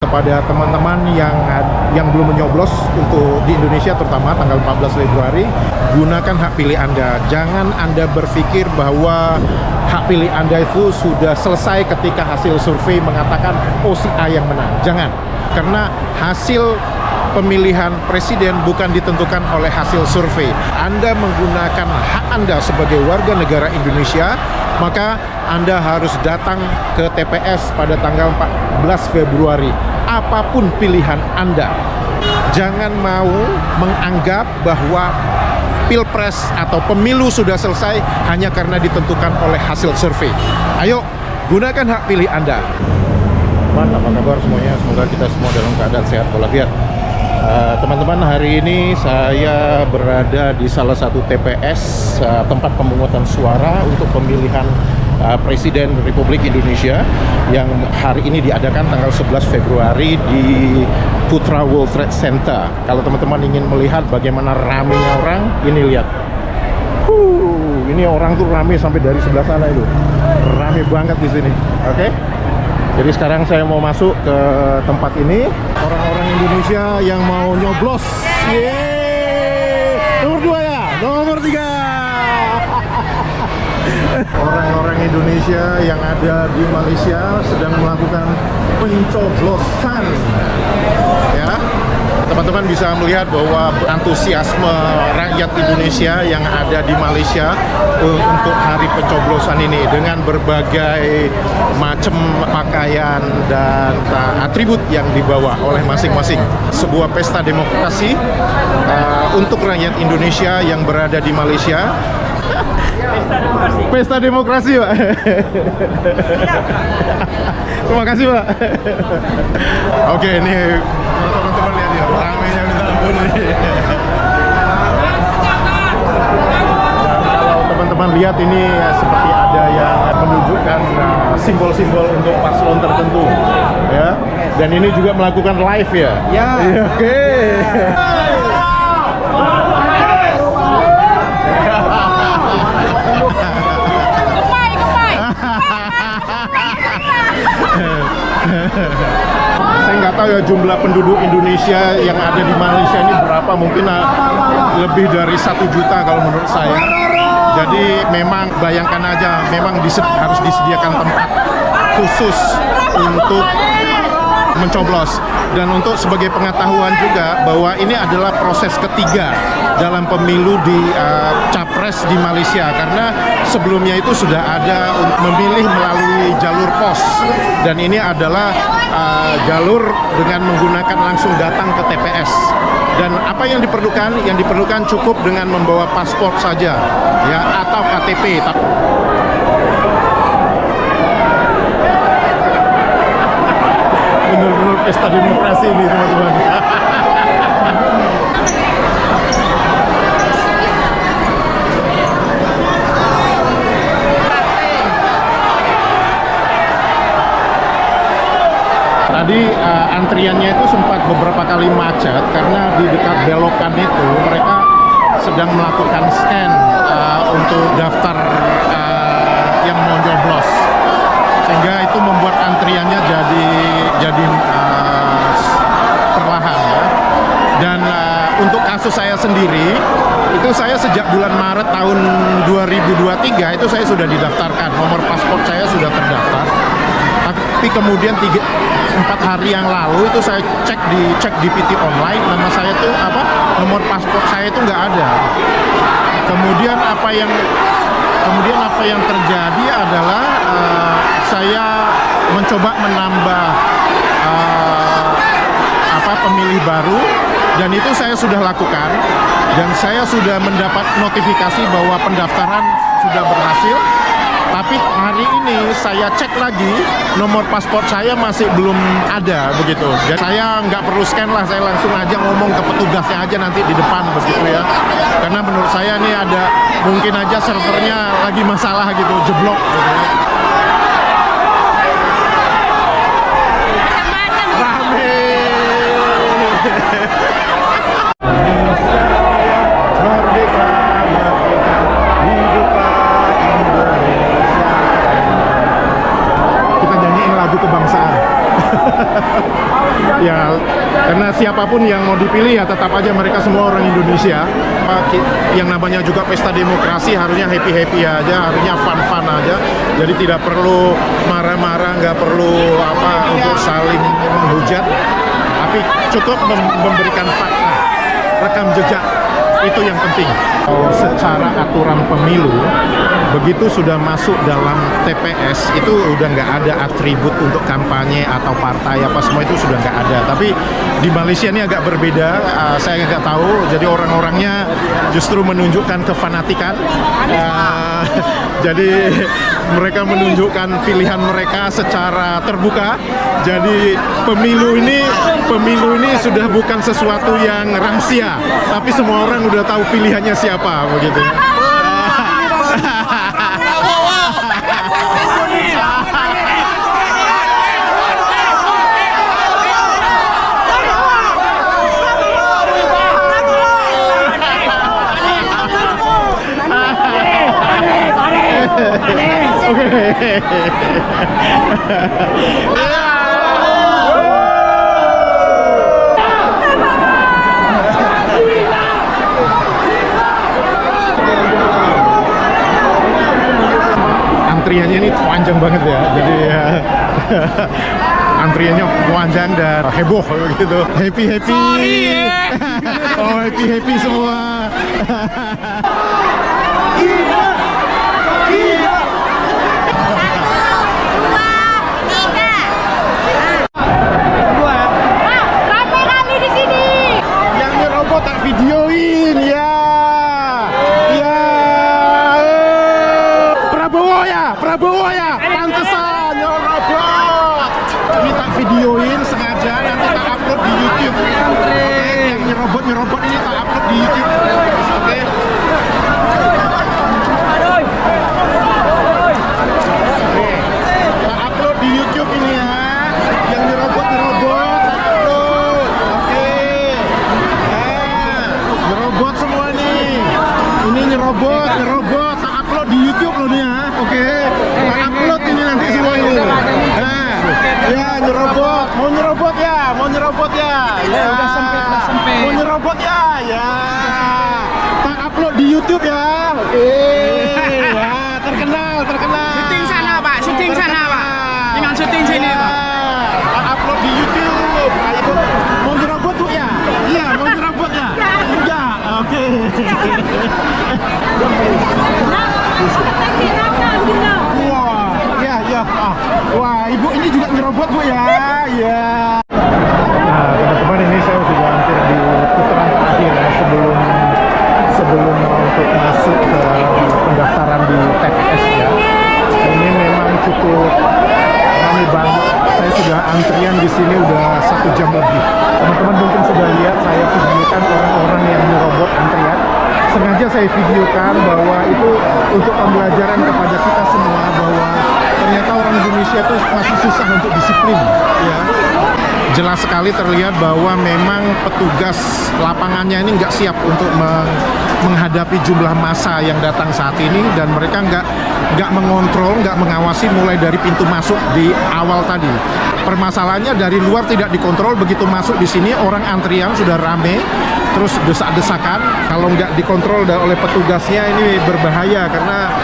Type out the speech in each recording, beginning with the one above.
Kepada teman-teman yang belum menyoblos untuk di Indonesia, terutama tanggal 14 Februari, gunakan hak pilih Anda. Jangan Anda berpikir bahwa hak pilih Anda itu sudah selesai ketika hasil survei mengatakan si A yang menang. Jangan, karena hasil pemilihan presiden bukan ditentukan oleh hasil survei. Anda menggunakan hak Anda sebagai warga negara Indonesia, maka Anda harus datang ke TPS pada tanggal 14 Februari. Apapun pilihan Anda, jangan mau menganggap bahwa Pilpres atau pemilu sudah selesai hanya karena ditentukan oleh hasil survei. Ayo, gunakan hak pilih Anda. Apa kabar semuanya? Semoga kita semua dalam keadaan sehat walafiat. Teman-teman, hari ini saya berada di salah satu TPS, tempat pemungutan suara untuk pemilihan Presiden Republik Indonesia yang hari ini diadakan tanggal 11 Februari di Putra World Trade Center. Kalau teman-teman ingin melihat bagaimana ramenya orang, ini lihat. Ini orang tuh rame sampai dari sebelah sana itu. Rame banget di sini. Oke? Jadi sekarang saya mau masuk ke tempat ini. Orang-orang Indonesia yang mau nyoblos. Yeay! Nomor 2 ya? Nomor 3. Orang-orang Indonesia yang ada di Malaysia sedang melakukan pencoblosan. Ya. Teman-teman bisa melihat bahwa antusiasme rakyat Indonesia yang ada di Malaysia untuk hari pencoblosan ini dengan berbagai macam pakaian dan atribut yang dibawa oleh masing-masing. Sebuah pesta demokrasi untuk rakyat Indonesia yang berada di Malaysia. Pesta demokrasi, Pak. Terima kasih, Pak. Oke, ini teman-teman lihat ya, ramenya minta ampun nih. Kalau teman-teman lihat ini seperti ada yang menunjukkan simbol-simbol untuk paslon tertentu, ya. Dan ini juga melakukan live ya. Ya. Oke. Saya nggak tahu ya jumlah penduduk Indonesia yang ada di Malaysia ini berapa, mungkin lebih dari 1 juta kalau menurut saya. Jadi memang bayangkan aja, memang harus disediakan tempat khusus untuk mencoblos. Dan untuk sebagai pengetahuan juga bahwa ini adalah proses ketiga dalam pemilu di Capres di Malaysia, karena sebelumnya itu sudah ada memilih melalui jalur pos, dan ini adalah jalur dengan menggunakan langsung datang ke TPS. Dan apa yang diperlukan? Yang diperlukan cukup dengan membawa paspor saja, ya, atau KTP. Benar-benar pesta demokrasi ini, teman-teman. Tadi antriannya itu sempat beberapa kali macet karena di dekat belokan itu mereka sedang melakukan scan untuk daftar yang mau nyoblos, sehingga itu membuat antriannya jadi perlahan ya. Dan untuk kasus saya sendiri itu saya sejak bulan Maret tahun 2023 itu saya sudah didaftarkan, nomor paspor saya sudah terdaftar. Tapi kemudian 4 hari yang lalu itu saya cek di PT online, nama saya tuh nomor paspor saya itu nggak ada. Kemudian apa yang terjadi adalah saya mencoba menambah pemilih baru, dan itu saya sudah lakukan, dan saya sudah mendapat notifikasi bahwa pendaftaran sudah berhasil. Tapi hari ini saya cek lagi, nomor paspor saya masih belum ada begitu. Jadi saya nggak perlu scan lah, saya langsung aja ngomong ke petugasnya aja nanti di depan begitu ya. Karena menurut saya ini ada mungkin aja servernya lagi masalah gitu, jeblok gitu. Rame. Merdeka, hiduplah Indonesia. Kita nyanyiin lagu kebangsaan. Ya, karena siapapun yang mau dipilih ya tetap aja mereka semua orang Indonesia. Yang namanya juga pesta demokrasi harusnya happy-happy aja, harusnya fun-fun aja. Jadi tidak perlu marah-marah, nggak perlu untuk saling menghujat. Tapi cukup memberikan fakta, rekam jejak, itu yang penting. Secara aturan pemilu, begitu sudah masuk dalam TPS itu udah nggak ada atribut untuk kampanye atau partai apa semua, itu sudah nggak ada. Tapi di Malaysia ini agak berbeda, saya nggak tahu. Jadi orang-orangnya justru menunjukkan kefanatikan. Jadi mereka menunjukkan pilihan mereka secara terbuka. Jadi pemilu ini sudah bukan sesuatu yang rahasia, tapi semua orang udah tahu pilihannya siapa begitu. Antriannya ini panjang banget ya, jadi ya, antriannya panjang dan heboh gitu. Happy. Oh, happy semua. Videoin ya. Prabowo ya, pantesan nyerobot. Ini tak videoin sengaja, nanti tak upload di YouTube. Yang nyerobot ini tak upload di YouTube. Oke. Tak upload di YouTube ini ya. Yang nyerobot tak upload. Oke. Nyerobot semua nih. Ini nyerobot tak upload di YouTube loh nih ya. Oke. Tak upload ini nanti semua ini. Ya nyerobot, mau nyerobot ya. Ya udah sampai. Mau nyerobot ya. Tak upload di YouTube ya. Oke. Ya, terkenal. Syuting sana Pak. Dengan syuting sini Pak. Tak upload di YouTube. Mau nyerobot tuh ya? Iya, mau nyerobot ya? Iya, oke. Iya. Wah, ibu ini juga nyerobot bu ya? Iya. Nah, teman-teman, ini saya sudah hampir di putaran terakhir ya, sebelum untuk masuk ke pendaftaran di TPS ya. Ini memang cukup ramai banget. Saya sudah antrian di sini udah 1 jam lebih. Teman-teman mungkin sudah lihat saya videokan orang-orang yang nyerobot antrian. Sengaja saya videokan bahwa itu untuk pembelajaran kepada kita semua bahwa ternyata orang Indonesia itu masih susah untuk disiplin ya. Jelas sekali terlihat bahwa memang petugas lapangannya ini nggak siap untuk menghadapi jumlah massa yang datang saat ini, dan mereka nggak mengontrol, nggak mengawasi mulai dari pintu masuk di awal tadi. Permasalahannya dari luar tidak dikontrol, begitu masuk di sini orang antrian sudah rame, terus desak-desakan. Kalau nggak dikontrol oleh petugasnya ini berbahaya karena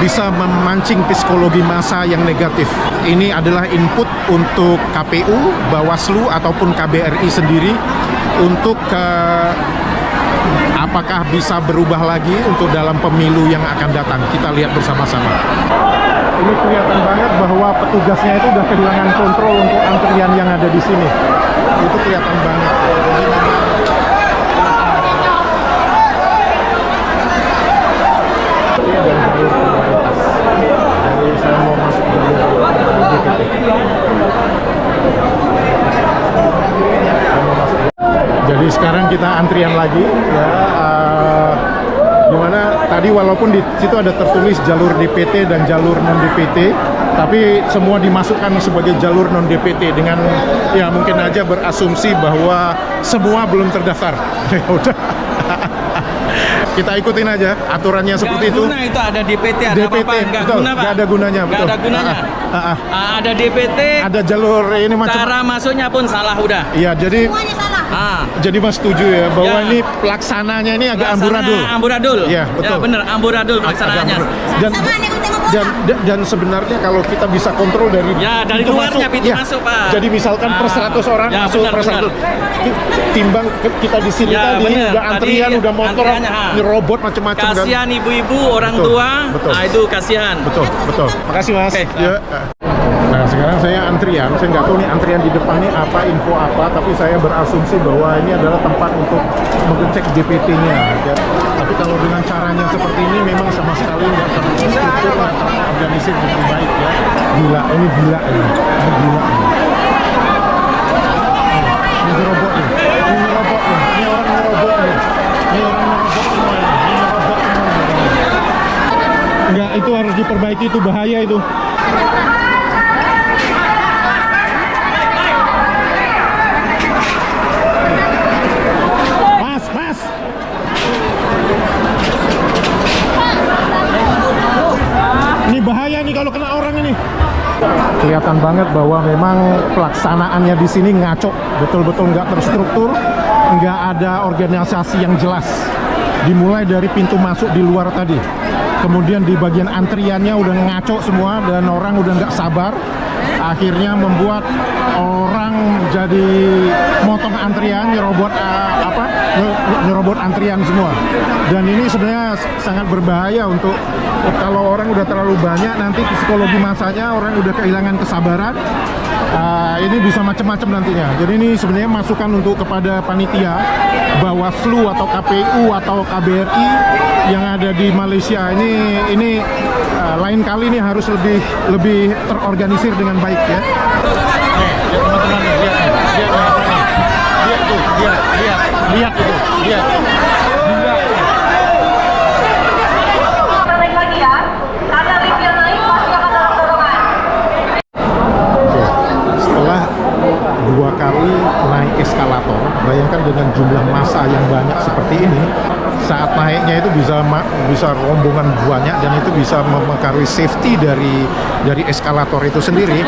bisa memancing psikologi massa yang negatif. Ini adalah input untuk KPU, Bawaslu ataupun KBRI sendiri untuk apakah bisa berubah lagi untuk dalam pemilu yang akan datang. Kita lihat bersama-sama. Ini kelihatan banget bahwa petugasnya itu udah kehilangan kontrol untuk antrian yang ada di sini. Itu kelihatan banget. Jadi saya mau masuk jalur DPT. Jadi sekarang kita antrian lagi ya, dimana tadi walaupun di situ ada tertulis jalur DPT dan jalur non DPT, tapi semua dimasukkan sebagai jalur non DPT dengan ya mungkin aja berasumsi bahwa semua belum terdaftar. Ya udah. kita ikutin aja aturannya seperti itu. Guna itu ada DPT, ada DPT, apa-apa, nggak betul, guna Pak. nggak ada gunanya, Nggak betul. ada gunanya. Ada DPT, Ada jalur ini macam. cara masuknya pun salah udah. Iya, jadi Semuanya salah. jadi Mas setuju ya bahwa Ya. ini pelaksananya ini agak Pelaksanaan amburadul. Amburadul. Iya, betul. Ya bener, amburadul pelaksanaannya. Dan Sama nih tengok bola. dan sebenarnya kalau kita bisa kontrol dari Ya, dari pintu luarnya, masuk, pintu ya. masuk, Pak. Jadi misalkan per 100 orang Ya, masuk benar, per 100. Timbang kita di sini Ya, tadi benar. udah antrian, Tadi udah motor, antriannya, nyerobot macam-macam kan. Kasihan ibu-ibu, orang Betul, tua, betul. nah itu kasihan. Betul, betul. Makasih Mas. Oke. Ya. Nah sekarang saya antrian, saya nggak tahu nih antrian di depan ini apa, info apa, tapi saya berasumsi bahwa ini adalah tempat untuk mengecek DPT-nya. Ya. Tapi kalau dengan caranya seperti ini memang sama sekali nggak terstruktur, nggak terorganisir dengan baik ya. Gila, ini gila ini. Ini gila ini. Ini nyerobot nih, ini nyerobot nih, ini orang nyerobot nih. Ini orang nyerobot semua ini, ini nyerobot semua ini. Enggak, itu harus diperbaiki, itu bahaya itu. Mas, mas. Ini bahaya nih kalau kena orang ini. Kelihatan banget bahwa memang pelaksanaannya di sini ngaco, betul-betul nggak terstruktur, nggak ada organisasi yang jelas. Dimulai dari pintu masuk di luar tadi, kemudian di bagian antriannya udah ngaco semua dan orang udah nggak sabar. Akhirnya membuat orang jadi motong antrian, nyerobot antrian semua. Dan ini sebenarnya sangat berbahaya untuk kalau orang udah terlalu banyak, nanti psikologi masanya orang udah kehilangan kesabaran. Ini bisa macam-macam nantinya. Jadi ini sebenarnya masukan untuk kepada panitia Bawaslu atau KPU atau KBRI yang ada di Malaysia ini lain kali ini harus lebih terorganisir dengan baik ya. Nih, ya teman-teman nih, lihat nih, lihat tuh, lihat itu, lihat. Naik lagi ya, ada lift yang naik pasti akan dorong-dorongan. Oke, setelah 2 kali naik eskalator, bayangkan dengan jumlah massa yang banyak seperti ini, saat naiknya itu bisa rombongan banyak dan itu bisa mempengaruhi safety dari eskalator itu sendiri.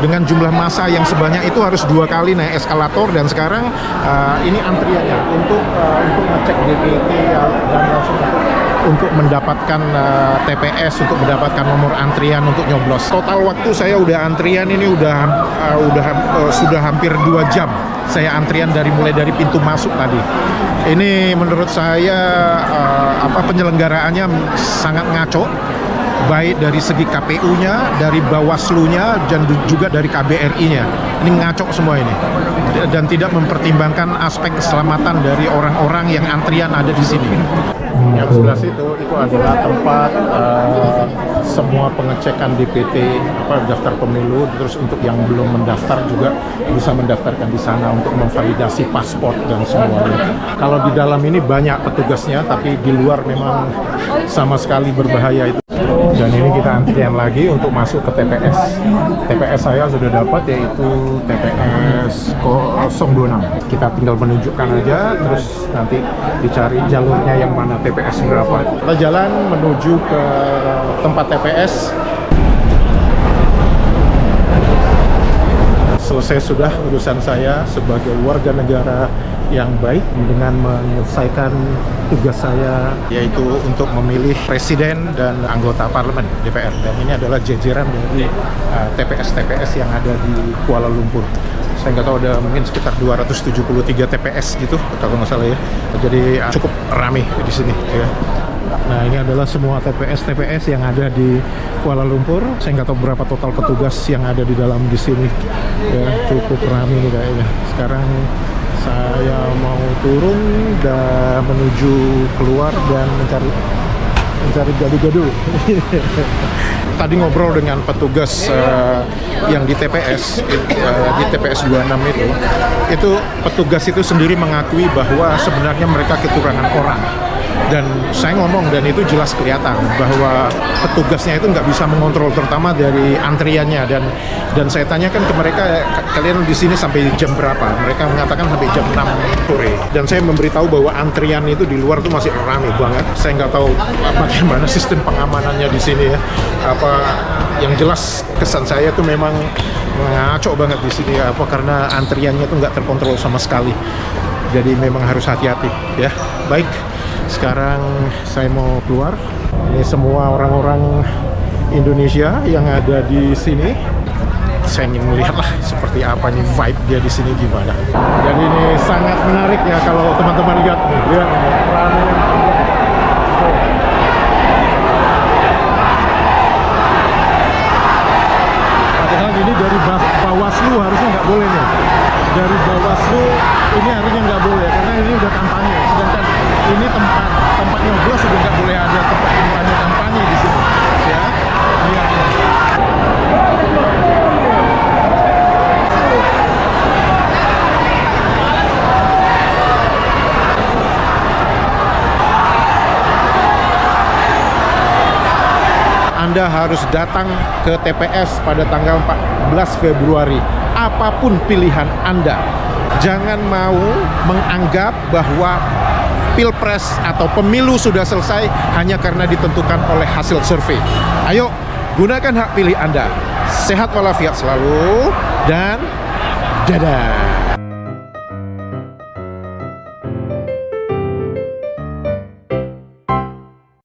Dengan jumlah massa yang sebanyak itu harus 2 kali naik eskalator dan sekarang ini antriannya untuk ngecek DPT dan langsung untuk mendapatkan TPS, untuk mendapatkan nomor antrian untuk nyoblos. Total waktu saya udah antrian ini sudah hampir 2 jam. Saya antrian mulai dari pintu masuk tadi. Ini menurut saya penyelenggaraannya sangat ngaco, baik dari segi KPU-nya, dari Bawaslu-nya, dan juga dari KBRI-nya. Ini ngaco semua ini, dan tidak mempertimbangkan aspek keselamatan dari orang-orang yang antrian ada di sini. Yang sebelah situ itu adalah tempat semua pengecekan DPT, daftar pemilu. Terus untuk yang belum mendaftar juga bisa mendaftarkan di sana untuk memvalidasi paspor dan semuanya. Kalau di dalam ini banyak petugasnya, tapi di luar memang sama sekali berbahaya itu. Dan ini kita antrian lagi untuk masuk ke TPS. TPS saya sudah dapat, yaitu TPS 026. Kita tinggal menunjukkan aja, terus nanti dicari jalurnya yang mana, TPS berapa. Kita jalan menuju ke tempat TPS. Selesai sudah urusan saya sebagai warga negara yang baik dengan menyelesaikan tugas saya, yaitu untuk memilih presiden dan anggota parlemen DPR. Dan ini adalah jajaran dari TPS-TPS yang ada di Kuala Lumpur. Saya nggak tahu, ada mungkin sekitar 273 TPS gitu kalau nggak salah ya. Jadi cukup ramai di sini ya. Nah, ini adalah semua TPS-TPS yang ada di Kuala Lumpur. Saya nggak tahu berapa total petugas yang ada di dalam di sini. Ya, cukup ramai nih kayaknya. Sekarang saya mau turun dan menuju keluar dan mencari gadu-gadu. Tadi ngobrol dengan petugas yang di TPS, di TPS 26 itu petugas itu sendiri mengakui bahwa sebenarnya mereka kekurangan orang. Dan saya ngomong, dan itu jelas kelihatan bahwa petugasnya itu nggak bisa mengontrol, terutama dari antriannya. Dan saya tanyakan ke mereka, kalian di sini sampai jam berapa? Mereka mengatakan sampai jam 6 sore. Dan saya memberitahu bahwa antrian itu di luar tuh masih ramai banget. Saya nggak tahu bagaimana sistem pengamanannya di sini ya. Yang jelas kesan saya tuh memang ngaco banget di sini ya, karena antriannya tuh nggak terkontrol sama sekali. Jadi memang harus hati-hati ya. Baik. Sekarang saya mau keluar. Ini semua orang-orang Indonesia yang ada di sini. Saya ingin melihat lah seperti apa nih vibe dia di sini gimana. Jadi ini sangat menarik ya kalau teman-teman lihat nih. Lihat rame. Padahal ini dari Bawaslu harusnya nggak boleh nih. Dari Bawaslu ini harusnya nggak boleh karena ini udah kampanye. Sedangkan ini tempat nyoblos sudah nggak boleh ada tempat kampanye di sini ya. Lihat. Anda harus datang ke TPS pada tanggal 14 Februari apapun pilihan Anda. Jangan mau menganggap bahwa Pilpres atau pemilu sudah selesai hanya karena ditentukan oleh hasil survei. Ayo, gunakan hak pilih Anda. Sehat walafiat selalu dan dadah.